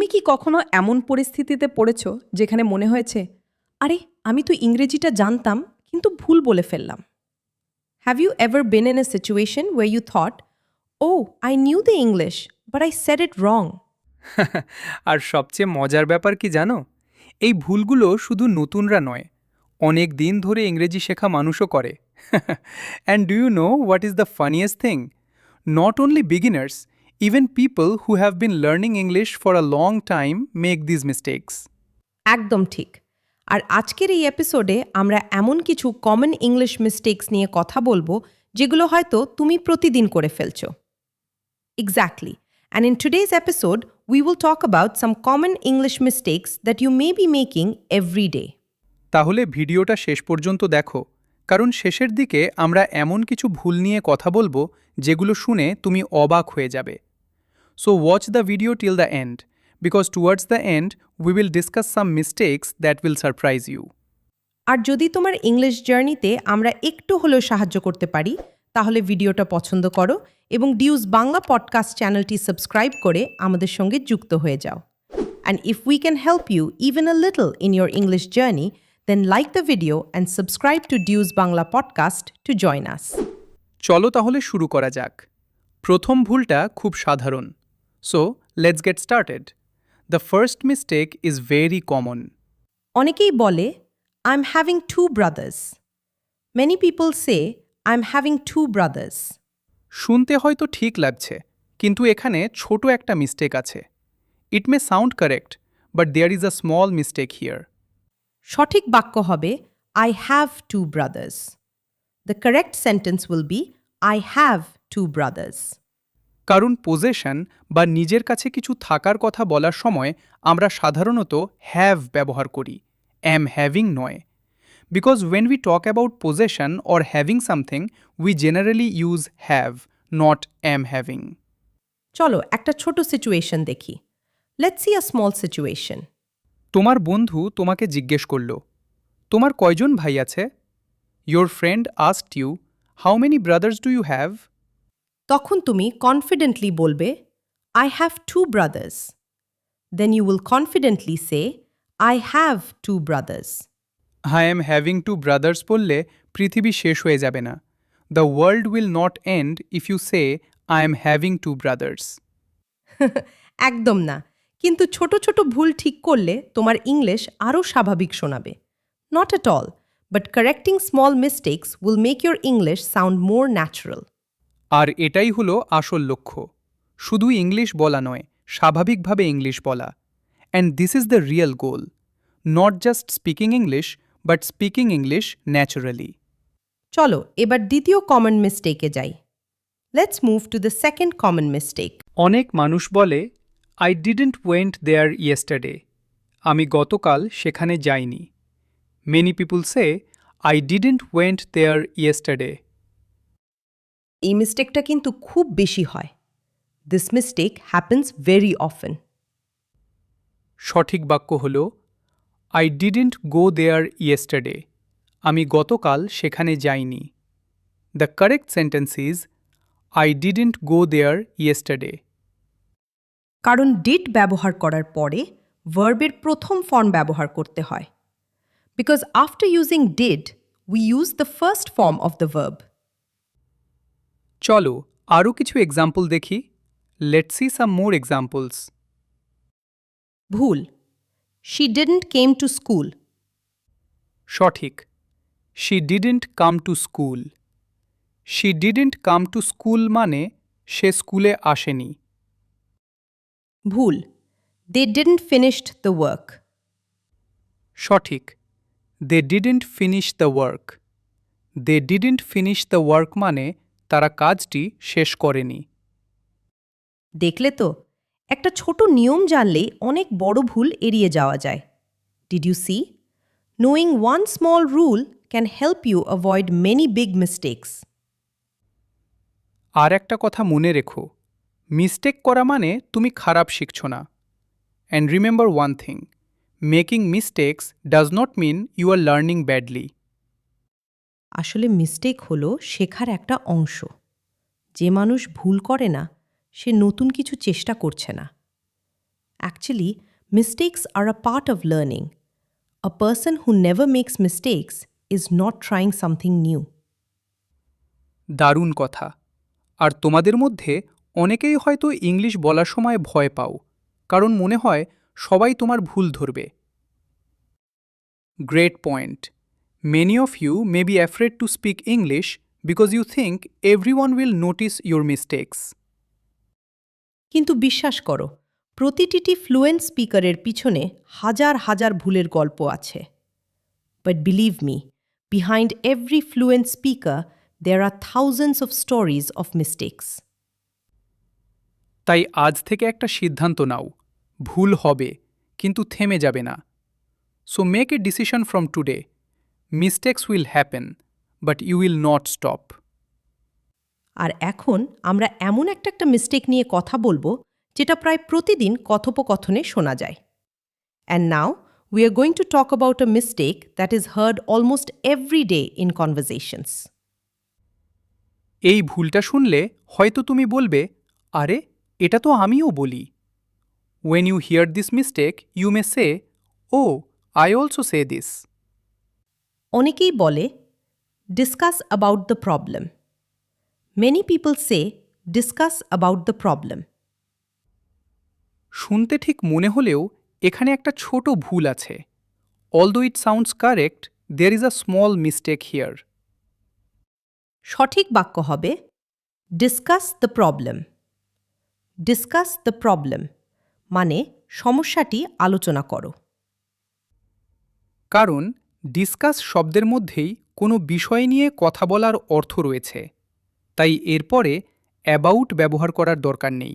তুমি কি কখনো এমন পরিস্থিতিতে পড়েছো যেখানে মনে হয়েছে আরে আমি তো ইংরেজিটা জানতাম কিন্তু ভুল বলে ফেললাম? Have you ever been in a situation where you thought oh I knew the English but I said it wrong? আর সবচেয়ে মজার ব্যাপার কি জানো, এই ভুলগুলো শুধু নতুনরা নয়, অনেক দিন ধরে ইংরেজি শেখা মানুষও করে। And do you know what is the funniest thing? Not only beginners, even people who have been learning English for a long time make these mistakes. একদম ঠিক। আর আজকের এই এপিসোডে আমরা এমন কিছু কমন ইংলিশ মিস্টেক্স নিয়ে কথা বলবো যেগুলো হয়তো তুমি প্রতিদিন করে ফেলছো। Exactly. And in today's episode, we will talk about some common English mistakes that you may be making every day. তাহলে ভিডিওটা শেষ পর্যন্ত দেখো, কারণ শেষের দিকে আমরা এমন কিছু ভুল নিয়ে কথা বলবো যেগুলো শুনে তুমি অবাক হয়ে যাবে। So watch the video till the end, because towards the end we will discuss some mistakes that will surprise you. আর যদি তোমার ইংলিশ জার্নিতে আমরা একটু হলেও সাহায্য করতে পারি, তাহলে ভিডিওটা পছন্দ করো এবং ডিউজ বাংলা পডকাস্ট চ্যানেলটি সাবস্ক্রাইব করে আমাদের সঙ্গে যুক্ত হয়ে যাও। And if we can help you even a little in your English journey, then like the video and subscribe to Dues Bangla podcast to join us. চলো তাহলে শুরু করা যাক। প্রথম ভুলটা খুব সাধারণ। So let's get started. The first mistake is very common. অনেকেই বলে, I'm having two brothers. Many people say, I'm having two brothers. শুনতে হয়তো ঠিক লাগছে, কিন্তু এখানে ছোট একটা মিস্টেক আছে। It may sound correct, but there is a small mistake here. সঠিক বাক্য হবে, I have two brothers. The correct sentence will be, I have two brothers. কারণ পোজেশন বা নিজের কাছে কিছু থাকার কথা বলার সময় আমরা সাধারণত হ্যাভ ব্যবহার করি, অ্যাম হ্যাভিং নয়। Because when we talk about possession or having something, we generally use have, not am having. চলো একটা ছোট সিচুয়েশন দেখি। Let's see a small situation. তোমার বন্ধু তোমাকে জিজ্ঞেস করল, তোমার কয়জন ভাই আছে? Your friend asked you, how many brothers do you have? তখন তুমি কনফিডেন্টলি বলবে, I have two brothers. Then you will confidently say, I have two brothers. I am having two brothers বললে পৃথিবী শেষ হয়ে যাবে না। The world will not end if you say I am having two brothers. একদম না। কিন্তু ছোট ছোট ভুল ঠিক করলে তোমার ইংলিশ আরও স্বাভাবিক শোনাবে। Not at all, but correcting small mistakes will make your English sound more natural. আর এটাই হলো আসল লক্ষ্য, শুধু ইংলিশ বলা নয়, স্বাভাবিকভাবে ইংলিশ বলা। And this is the real goal, not just speaking English, but speaking English naturally. চলো এবার দ্বিতীয় কমন মিস্টেকে যাই। Let's move to the second common mistake. অনেক মানুষ বলে, I didn't went there yesterday, আমি গতকাল সেখানে যাইনি। Many people say, I didn't went there yesterday. এই মিস্টেকটা কিন্তু খুব বেশি হয়। This mistake happens very often. সঠিক বাক্য হল, I didn't go there yesterday, আমি গতকাল সেখানে যাইনি। The correct sentence is, I didn't go there yesterday. কারণ ডিড ব্যবহার করার পরে ভার্বের প্রথম ফর্ম ব্যবহার করতে হয়। Because after using did, we use the first form of the verb. চলো আরও কিছু এক্সাম্পল দেখি। Let's see some more examples. ভুল। She didn't came to school. সঠিক, she didn't come to school. She didn't come to school মানে সে স্কুলে আসেনি। ভুল। They didn't finished the work. সঠিক, they didn't finish the work. They didn't finish the work মানে তারা কাজটি শেষ করেনি। দেখলে তো, একটা ছোট নিয়ম জানলেই অনেক বড় ভুল এড়িয়ে যাওয়া যায়। Did you see? Knowing one small rule can help you avoid many big mistakes. আর একটা কথা মনে রেখো, মিস্টেক করা মানে তুমি খারাপ শিখছ না। And remember one thing, making mistakes does not mean you are learning badly. আসলে মিস্টেক হলো শেখার একটা অংশ। যে মানুষ ভুল করে না, সে নতুন কিছু চেষ্টা করছে না। Actually, mistakes are a part of learning. A person who never makes mistakes is not trying something new. দারুণ কথা। আর তোমাদের মধ্যে অনেকেই হয়তো ইংলিশ বলার সময় ভয় পাও, কারণ মনে হয় সবাই তোমার ভুল ধরবে। Great point. Many of you may be afraid to speak English because you think everyone will notice your mistakes. কিন্তু বিশ্বাস করো, প্রতিটি ফ্লুয়েন্ট স্পিকারের পিছনে হাজার হাজার ভুলের গল্প আছে। But believe me, behind every fluent speaker, there are thousands of stories of mistakes. তাই আজ থেকে একটা সিদ্ধান্ত নাও, ভুল হবে কিন্তু থেমে যাবে না। So make a decision from today, mistakes will happen but you will not stop. আর এখন আমরা এমন একটা মিস্টেক নিয়ে কথা বলবো যেটা প্রায় প্রতিদিন কথোপকথনে শোনা যায়। And now we are going to talk about a mistake that is heard almost every day in conversations. এই ভুলটা শুনলে হয়তো তুমি বলবে, আরে এটা তো আমিও বলি। When you hear this mistake you may say, oh I also say this. অনেকেই বলে, discuss about the problem. Many people say, discuss about the problem. শুনতে ঠিক মনে হলেও এখানে একটা ছোট ভুল আছে। Although it sounds correct, there is a small mistake here. সঠিক বাক্য হবে, discuss the problem. Discuss the problem মানে সমস্যাটি আলোচনা করো। কারণ ডিসকাস শব্দের মধ্যেই কোনো বিষয় নিয়ে কথা বলার অর্থ রয়েছে, তাই এরপরে অ্যাবাউট ব্যবহার করার দরকার নেই।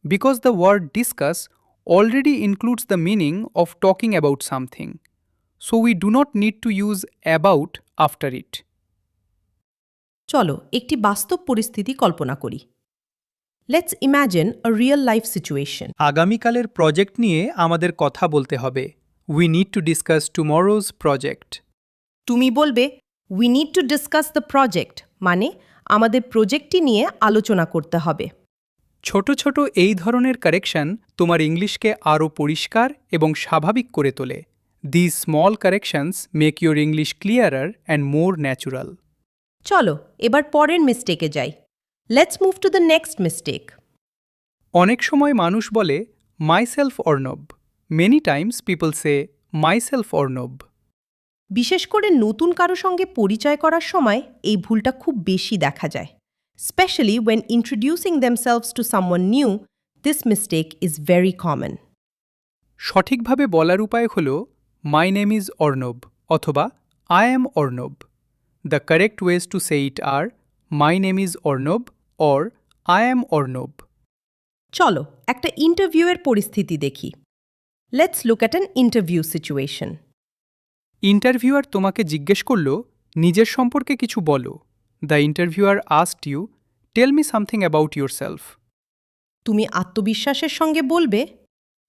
Because the word discuss already includes the meaning of talking about something, so we do not need to use about after it. চলো একটি বাস্তব পরিস্থিতি কল্পনা করি। Let's imagine a real life situation. আগামীকালের প্রজেক্ট নিয়ে আমাদের কথা বলতে হবে। We need to discuss tomorrow's project. তুমি বলবে, we need to discuss the project মানে আমাদের প্রজেক্টটি নিয়ে আলোচনা করতে হবে। ছোট ছোট এই ধরনের কারেকশন তোমার ইংলিশকে আরও পরিষ্কার এবং স্বাভাবিক করে তোলে। This small corrections make your English clearer and more natural. চলো এবার পরের মিস্টেকে যাই। Let's move to the next mistake. অনেক সময় মানুষ বলে myself Arnab. Many times people say myself Arnab. বিশেষ করে নতুন কারো সঙ্গে পরিচয় করার সময় এই ভুলটা খুব বেশি দেখা যায়। Specially when introducing themselves to someone new, this mistake is very common. সঠিকভাবে বলার উপায় হল মাই নেম ইজ অর্ণব অথবা I am Arnab. The correct ways to say it are my name is Arnab or I am Arnab. চলো একটা ইন্টারভিউয়ের পরিস্থিতি দেখি। Let's look at an interview situation. Interviewer তোমাকে জিজ্ঞেস করল, নিজের সম্পর্কে কিছু বলো। The interviewer asked you, tell me something about yourself. তুমি আত্মবিশ্বাসের সঙ্গে বলবে,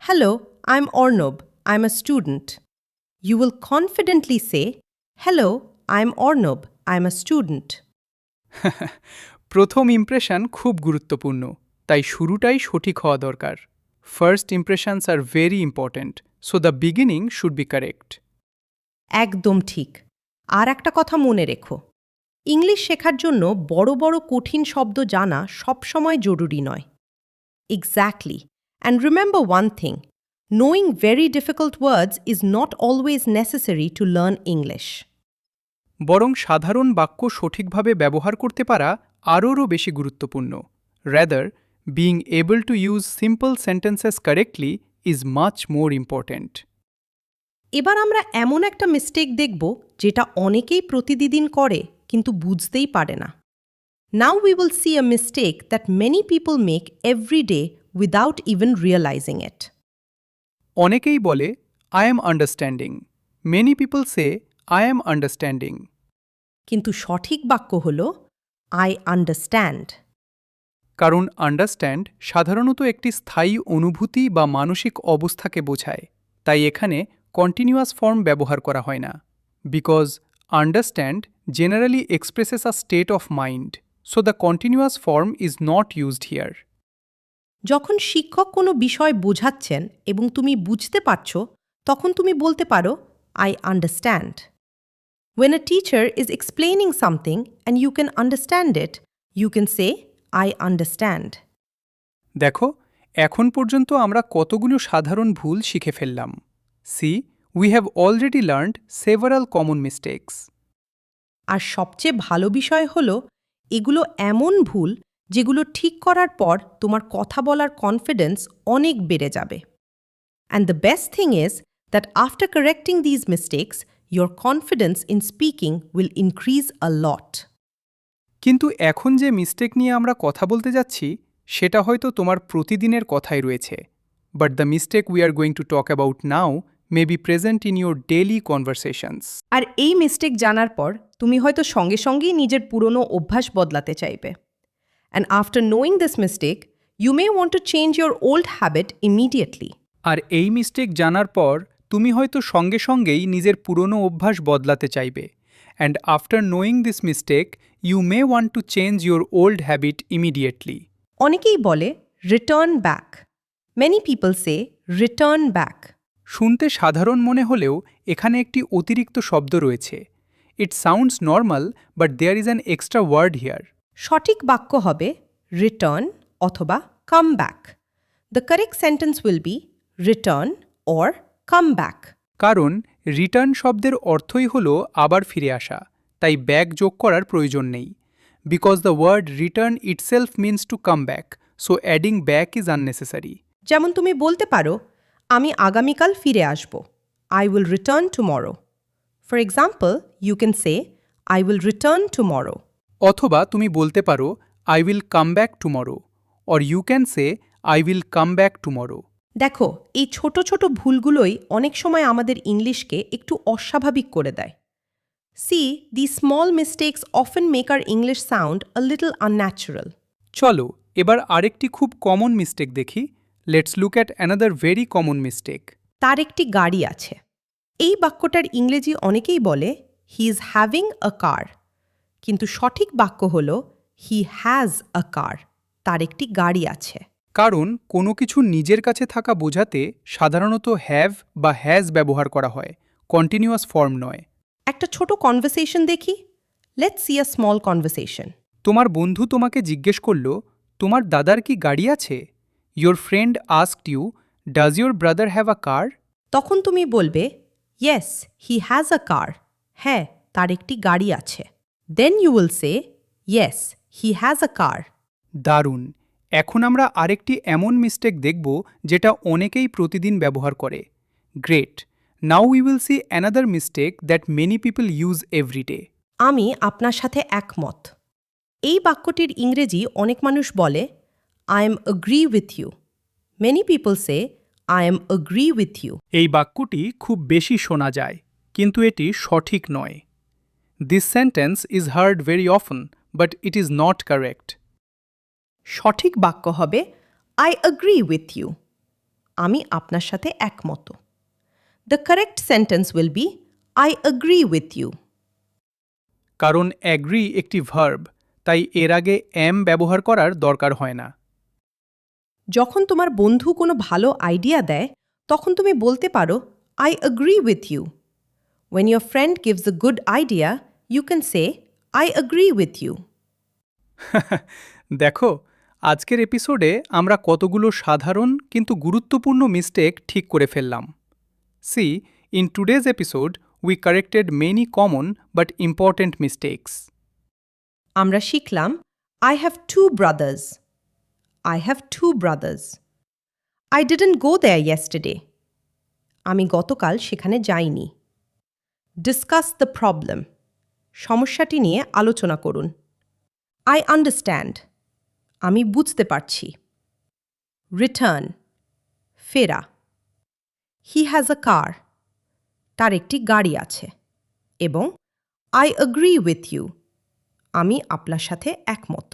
hello, I am Arnab, I am a student. You will confidently say, hello, I am Arnab, I am a student. প্রথম ইমপ্রেশন খুব গুরুত্বপূর্ণ, তাই শুরুটাই সঠিক হওয়া দরকার। First impressions are very important, so the beginning should be correct. একদম ঠিক। আর একটা কথা মনে রেখো, ইংলিশ শেখার জন্য বড় বড় কঠিন শব্দ জানা সবসময় জরুরি নয়। Exactly. And remember one thing, knowing very difficult words is not always necessary to learn English. বরং সাধারণ বাক্য সঠিকভাবে ব্যবহার করতে পারা আরও বেশি গুরুত্বপূর্ণ। Rather, being able to use simple sentences correctly is much more important. এবার আমরা এমন একটা মিস্টেক দেখব যেটা অনেকেই প্রতিদিন করে কিন্তু বুঝতেই পারে না। Now we will see a mistake that many people make every day without even realising it. অনেকেই বলে I am understanding. Many people say I am understanding. কিন্তু সঠিক বাক্য হল আই আন্ডারস্ট্যান্ড। কারণ আন্ডারস্ট্যান্ড সাধারণত একটি স্থায়ী অনুভূতি বা মানসিক অবস্থাকে বোঝায়, তাই এখানে কন্টিনিউয়াস ফর্ম ব্যবহার করা হয় না। Because understand generally expresses a state of mind, so the continuous form is not used here. যখন শিক্ষক কোনো বিষয় বোঝাচ্ছেন এবং তুমি বুঝতে পারছো তখন তুমি বলতে পারো I understand. When a teacher is explaining something and you can understand it, you can say I understand. দেখো, এখন পর্যন্ত আমরা কতগুলো সাধারণ ভুল শিখে ফেললাম। See, we have already learned several common mistakes. আর সবচেয়ে ভালো বিষয় হলো এগুলো এমন ভুল যেগুলো ঠিক করার পর তোমার কথা বলার কনফিডেন্স অনেক বেড়ে যাবে। And the best thing is that after correcting these mistakes your confidence in speaking will increase a lot. কিন্তু এখন যে মিস্টেক নিয়ে আমরা কথা বলতে যাচ্ছি সেটা হয়তো তোমার প্রতিদিনের কথাই রয়েছে, but the mistake we are going to talk about now may be present in your daily conversations. আর এই মিস্টেক জানার পর তুমি হয়তো সঙ্গে সঙ্গেই নিজের পুরনো অভ্যাস বদলাতে চাইবে। And after knowing this mistake you may want to change your old habit immediately. আর এই মিস্টেক জানার পর তুমি হয়তো সঙ্গে সঙ্গেই নিজের পুরনো অভ্যাস বদলাতে চাইবে। And after knowing this mistake you may want to change your old habit immediately. অনেকেই বলে return back. Many people say return back. শুনতে সাধারণ মনে হলেও এখানে একটি অতিরিক্ত শব্দ রয়েছে। It sounds normal, but there is an extra word here. সঠিক বাক্য হবে রিটার্ন অথবা come back. The correct sentence will be return or come back. কারণ রিটার্ন শব্দের অর্থই হল আবার ফিরে আসা, তাই ব্যাক যোগ করার প্রয়োজন নেই। Because the word return itself means to come back, so adding back is unnecessary. যেমন তুমি বলতে পারো আমি আগামীকাল ফিরে আসব। I will return tomorrow. For example you can say I will return tomorrow. অথবা তুমি বলতে পারো I will come back tomorrow, or you can say I will come back tomorrow. দেখো, এই ছোট ছোট ভুলগুলোই অনেক সময় আমাদের ইংলিশকে একটু অস্বাভাবিক করে দেয়। See, the small mistakes often make our English sound a little unnatural. চলো এবার আরেকটি খুব কমন মিস্টেক দেখি। Let's look at another very common mistake. তার একটি গাড়ি আছে। এই বাক্যটার ইংরেজি অনেকেই বলে হি ইজ হ্যাভিং আ কার, কিন্তু সঠিক বাক্য হল হি হ্যাজ আ কার। তার একটি গাড়ি আছে। কারণ কোনো কিছু নিজের কাছে থাকা বোঝাতে সাধারণত হ্যাভ বা হ্যাজ ব্যবহার করা হয়, কন্টিনিউয়াস ফর্ম নয়। একটা ছোট কনভারসেশন দেখি। Let's C a small conversation. তোমার বন্ধু তোমাকে জিজ্ঞেস করল, তোমার দাদার কি গাড়ি আছে? Your friend asked you, does your brother have a car? তখন তুমি বলবে ইয়েস হি হ্যাজ আ কার। হ্যাঁ, তার একটি গাড়ি আছে। Then you will say yes he has a car. দারুণ। এখন আমরা আরেকটি এমন মিস্টেক দেখব যেটা অনেকেই প্রতিদিন ব্যবহার করে। Great. Now we will see another mistake that many people use every day. আমি আপনার সাথে একমত। এই বাক্যটির ইংরেজি অনেক মানুষ বলে I am agree with you. Many people say I am agree with you. এই বাক্যটি খুব বেশি শোনা যায়, কিন্তু এটি সঠিক নয়। This sentence is hard very অফন, but it is not correct. সঠিক বাক্য হবে আই অ্যাগ্রি উইথ ইউ। আমি আপনার সাথে একমত। The correct sentence will be I agree with you. কারণ অ্যাগ্রি একটি ভার্ব, তাই এর আগে এম ব্যবহার করার দরকার হয় না। যখন তোমার বন্ধু কোনো ভালো আইডিয়া দেয় তখন তুমি বলতে পারো I agree with you. When your friend gives a good idea you can say I agree with you. দেখো, আজকের এপিসোডে আমরা কতগুলো সাধারণ কিন্তু গুরুত্বপূর্ণ মিস্টেক ঠিক করে ফেললাম। See, in today's episode we corrected many common but important mistakes. আমরা শিখলাম I have two brothers. I have two brothers. I didn't go there yesterday. আমি গতকাল সেখানে যাইনি। Discuss the problem. সমস্যাটি নিয়ে আলোচনা করুন। I understand. আমি বুঝতে পারছি। Return. ফেরা। He has a car. তার একটি গাড়ি আছে। এবং I agree with you. আমি আপনার সাথে একমত।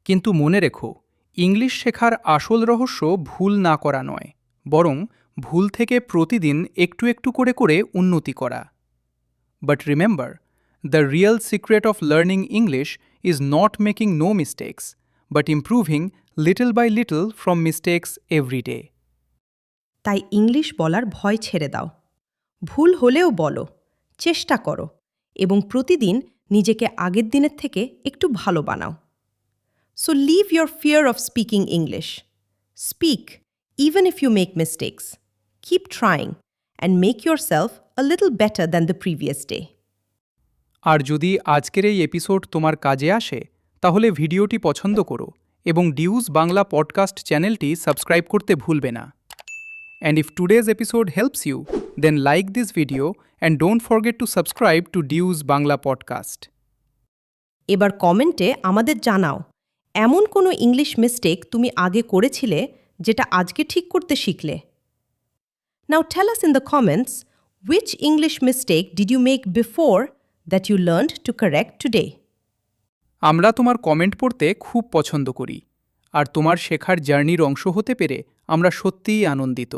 কিন্তু মনে রেখো, ইংলিশ শেখার আসল রহস্য ভুল না করা নয়, বরং ভুল থেকে প্রতিদিন একটু একটু করে করে উন্নতি করা। But remember, the real secret of learning English is not making no mistakes, but improving little by little from mistakes every day. তাই ইংলিশ বলার ভয় ছেড়ে দাও। ভুল হলেও বলো, চেষ্টা করো এবং প্রতিদিন নিজেকে আগের দিনের থেকে একটু ভালো বানাও। So leave your fear of speaking English. Speak even if you make mistakes. Keep trying and make yourself a little better than the previous day. আর যদি আজকের এই এপিসোড তোমার কাজে আসে তাহলে ভিডিওটি পছন্দ করো এবং ডিউজ বাংলা পডকাস্ট চ্যানেলটি সাবস্ক্রাইব করতে ভুলবে না। And if today's episode helps you, then like this video and don't forget to subscribe to Dues Bangla Podcast. এবার কমেন্টে আমাদের জানাও এমন কোনো ইংলিশ মিস্টেক তুমি আগে করেছিলে যেটা আজকে ঠিক করতে শিখলে। Now tell us in the comments which English mistake did you make before that you learned to correct today? আমরা তোমার কমেন্ট পড়তে খুব পছন্দ করি আর তোমার শেখার জার্নির অংশ হতে পেরে আমরা সত্যিই আনন্দিত।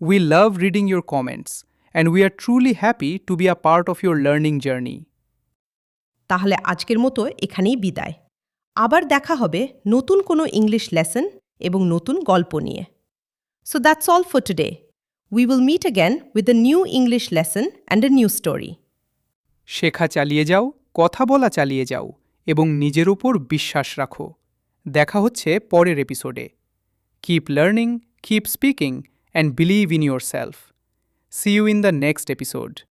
We love reading your comments and we are truly happy to be a part of your learning journey. তাহলে আজকের মতো এখানেই বিদায়। আবার দেখা হবে নতুন কোনো ইংলিশ লেসন এবং নতুন গল্প নিয়ে। So that's all for today. We will meet again with a new English lesson and a new story. শেখা চালিয়ে যাও, কথা বলা চালিয়ে যাও এবং নিজের উপর বিশ্বাস রাখো। দেখা হচ্ছে পরের এপিসোডে। Keep learning, keep speaking and believe in yourself. See you in the next episode.